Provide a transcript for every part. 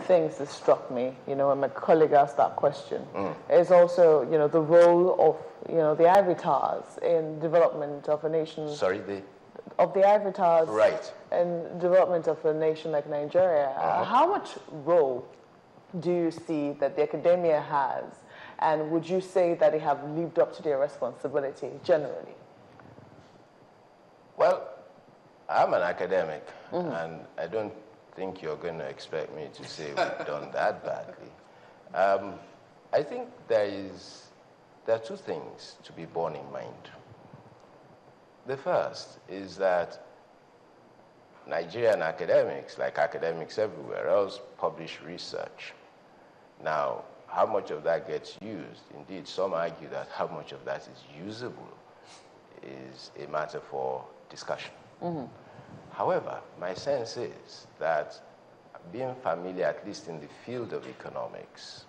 things that struck me, when my colleague asked that question, is also, the role of, the ivory towers in development of a nation. Sorry, of the ivory towers right. in development of a nation like Nigeria. How much role do you see that the academia has, and would you say that they have lived up to their responsibility generally? Well, I'm an academic, and I don't think you're going to expect me to say we've done that badly. I think there are two things to be borne in mind. The first is that Nigerian academics, like academics everywhere else, publish research. Now, how much of that gets used? Indeed, some argue that how much of that is usable is a matter for discussion. However, my sense is that being familiar, at least in the field of economics,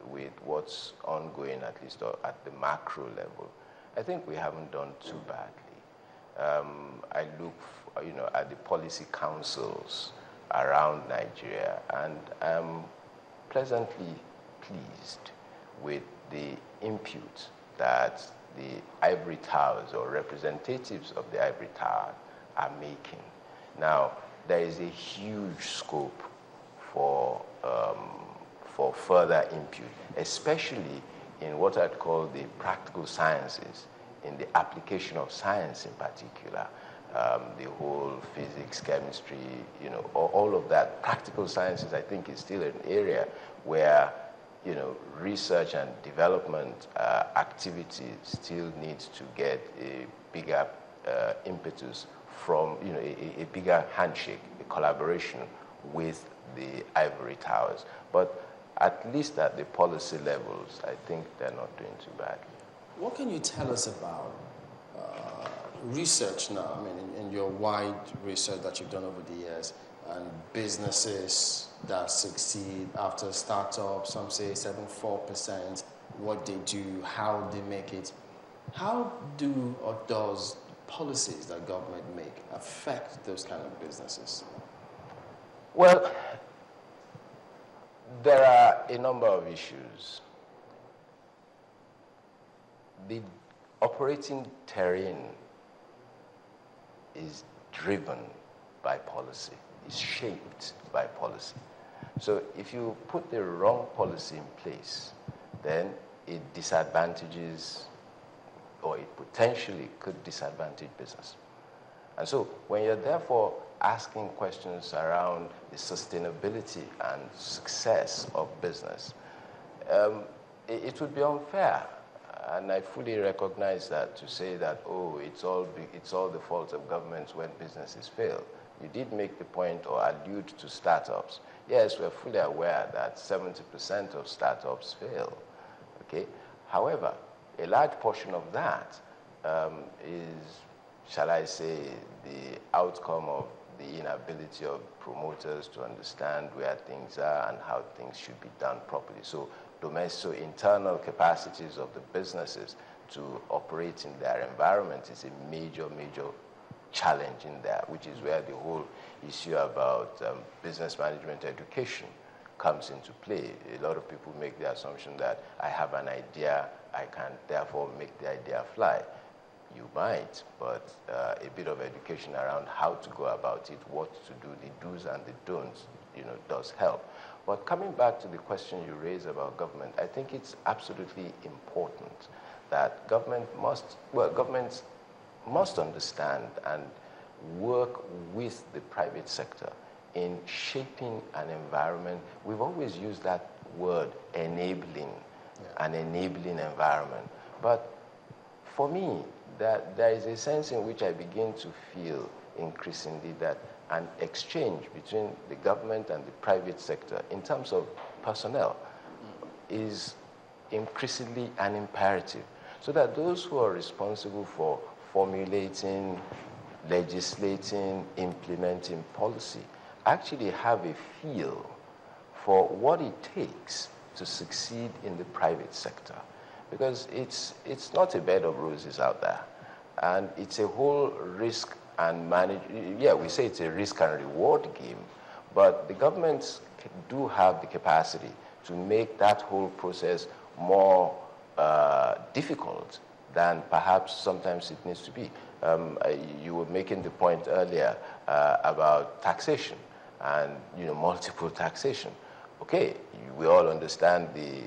with what's ongoing, at least at the macro level, I think we haven't done too badly. I look, at the policy councils around Nigeria, and I'm pleasantly pleased with the input that the ivory towers or representatives of the ivory tower are making. Now, there is a huge scope for further input, especially in what I'd call the practical sciences, in the application of science in particular, the whole physics, chemistry, all of that. Practical sciences, I think, is still an area where, research and development activities still needs to get a bigger impetus from, a bigger handshake, a collaboration with the ivory towers. But at least at the policy levels, I think they're not doing too badly. What can you tell us about research now? I mean, in your wide research that you've done over the years, and businesses that succeed after startup, some say 7-4%, what they do, how they make it. How do or does policies that government make affect those kind of businesses? Well, there are a number of issues. The operating terrain is driven by policy, is shaped by policy. So if you put the wrong policy in place, then it disadvantages, or it potentially could disadvantage business. And so when you're therefore asking questions around the sustainability and success of business, it would be unfair. And I fully recognize that, to say that, it's all the fault of governments when businesses fail. You did make the point or allude to startups. Yes, we're fully aware that 70% of startups fail. Okay. However, a large portion of that is, shall I say, the outcome of the inability of promoters to understand where things are and how things should be done properly. So internal capacities of the businesses to operate in their environment is a major challenge in there, which is where the whole issue about business management education comes into play. A lot of people make the assumption that I have an idea, I can therefore make the idea fly. You might, but a bit of education around how to go about it, what to do, the do's and the don'ts, does help. But coming back to the question you raised about government, I think it's absolutely important that governments must understand and work with the private sector in shaping an environment. We've always used that word, enabling, an enabling environment. But for me, that there is a sense in which I begin to feel increasingly that an exchange between the government and the private sector in terms of personnel is increasingly an imperative, so that those who are responsible for formulating, legislating, implementing policy actually have a feel for what it takes to succeed in the private sector. Because it's not a bed of roses out there. And it's a whole risk and we say it's a risk and reward game, but the governments do have the capacity to make that whole process more difficult than perhaps sometimes it needs to be. You were making the point earlier about taxation and multiple taxation. Okay, we all understand the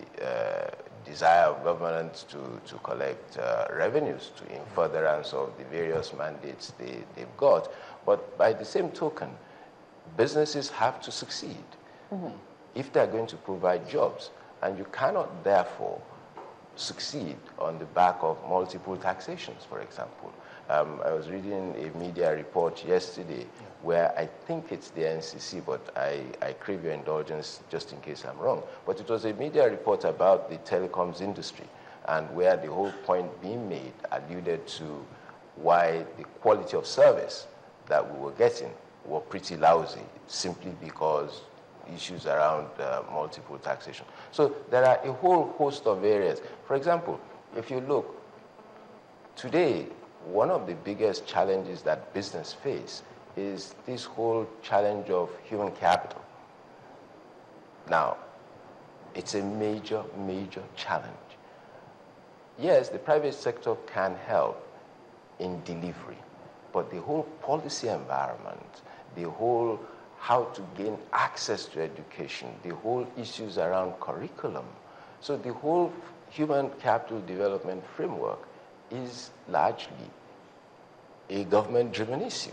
desire of governments to collect revenues in furtherance of the various mandates they've got. But by the same token, businesses have to succeed if they're going to provide jobs. And you cannot, therefore, succeed on the back of multiple taxations, for example. I was reading a media report yesterday where I think it's the NCC, but I crave your indulgence just in case I'm wrong. But it was a media report about the telecoms industry, and where the whole point being made alluded to why the quality of service that we were getting were pretty lousy, simply because issues around multiple taxation. So there are a whole host of areas. For example, if you look, today, one of the biggest challenges that business face is this whole challenge of human capital. Now, it's a major, major challenge. Yes, the private sector can help in delivery, but the whole policy environment, the whole how to gain access to education, the whole issues around curriculum. So the whole human capital development framework is largely a government-driven issue.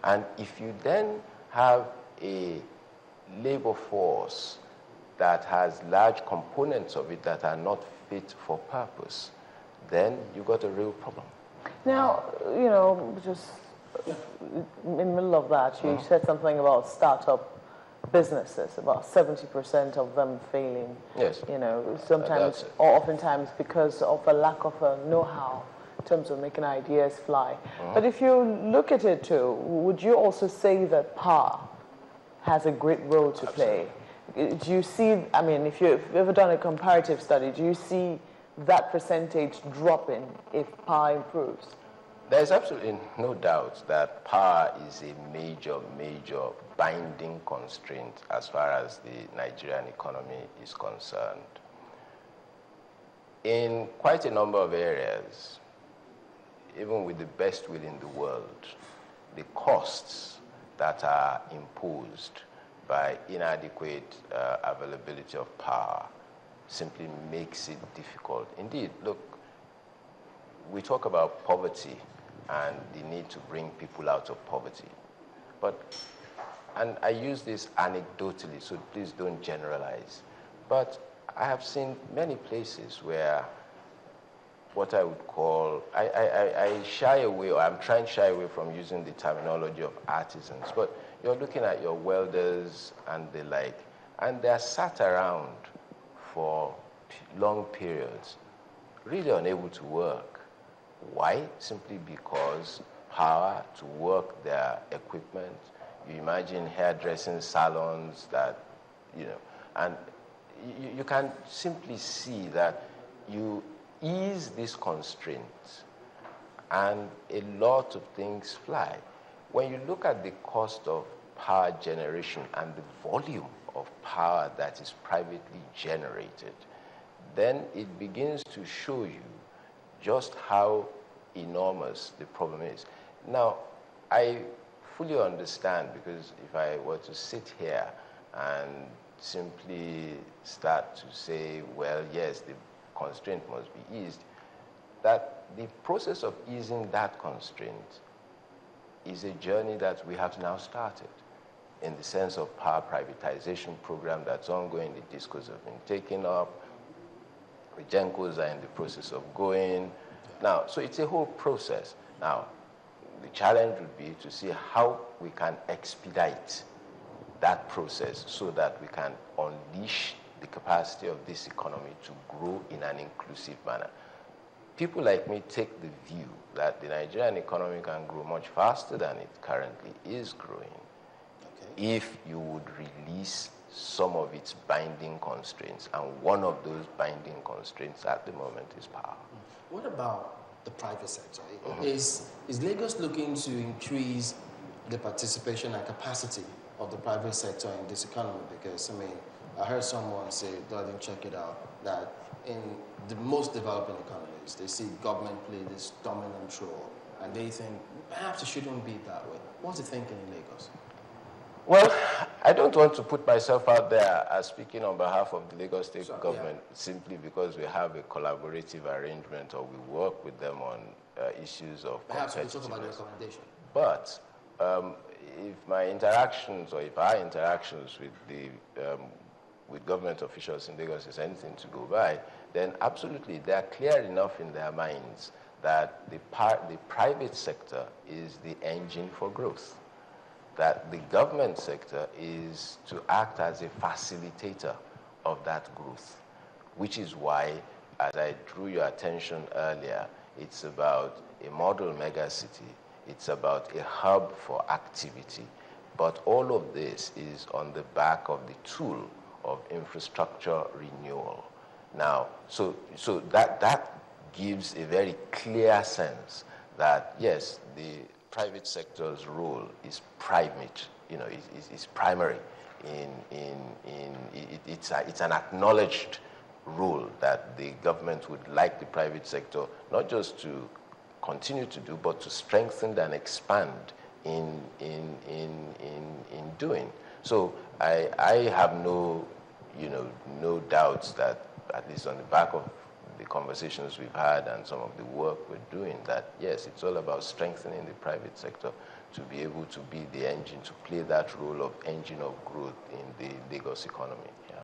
And if you then have a labor force that has large components of it that are not fit for purpose, then you've got a real problem. Now, just in the middle of that, you said something about startup businesses, about 70% of them failing. Yes. Sometimes or oftentimes because of a lack of know-how in terms of making ideas fly. But if you look at it too, would you also say that power has a great role to play? Do you see, if you've ever done a comparative study, do you see that percentage dropping if power improves? There's absolutely no doubt that power is a major, major binding constraint as far as the Nigerian economy is concerned. In quite a number of areas, even with the best will in the world, the costs that are imposed by inadequate availability of power simply makes it difficult. Indeed, look, we talk about poverty and the need to bring people out of poverty. And I use this anecdotally, so please don't generalize. But I have seen many places where what I would call, I shy away, or I'm trying to shy away from using the terminology of artisans, but you're looking at your welders and the like, and they're sat around for long periods, really unable to work. Why? Simply because power to work their equipment. You imagine hairdressing salons that, and you can simply see that you ease these constraints and a lot of things fly. When you look at the cost of power generation and the volume of power that is privately generated, then it begins to show you just how enormous the problem is. Now, I fully understand, because if I were to sit here and simply start to say, well, yes, the constraint must be eased, that the process of easing that constraint is a journey that we have now started, in the sense of power privatization program that's ongoing. The discourse have been taken up. The GENCOs are in the process of going. Now, so it's a whole process. Now, the challenge would be to see how we can expedite that process so that we can unleash the capacity of this economy to grow in an inclusive manner. People like me take the view that the Nigerian economy can grow much faster than it currently is growing, if you would release some of its binding constraints. And one of those binding constraints at the moment is power. What about the private sector? Is Lagos looking to increase the participation and capacity of the private sector in this economy? Because, I mean, I heard someone say, though I didn't check it out, that in the most developing economies, they see government play this dominant role, and they think perhaps it shouldn't be that way. What's the thinking in Lagos? Well, I don't want to put myself out there as speaking on behalf of the Lagos State government simply because we have a collaborative arrangement or we work with them on issues of perhaps we can talk about the recommendation. But if my interactions or if our interactions with the with government officials in Lagos is anything to go by, then absolutely they are clear enough in their minds that the private sector is the engine for growth, that the government sector is to act as a facilitator of that growth, which is why, as I drew your attention earlier, it's about a model megacity, it's about a hub for activity, but all of this is on the back of the tool of infrastructure renewal. Now, so that gives a very clear sense that, yes, the private sector's role is primate, is primary. It's an acknowledged role that the government would like the private sector not just to continue to do, but to strengthen and expand in doing. So I have no doubts that, at least on the back of the conversations we've had and some of the work we're doing, that yes, it's all about strengthening the private sector to be able to be the engine, to play that role of engine of growth in the Lagos economy. Yeah.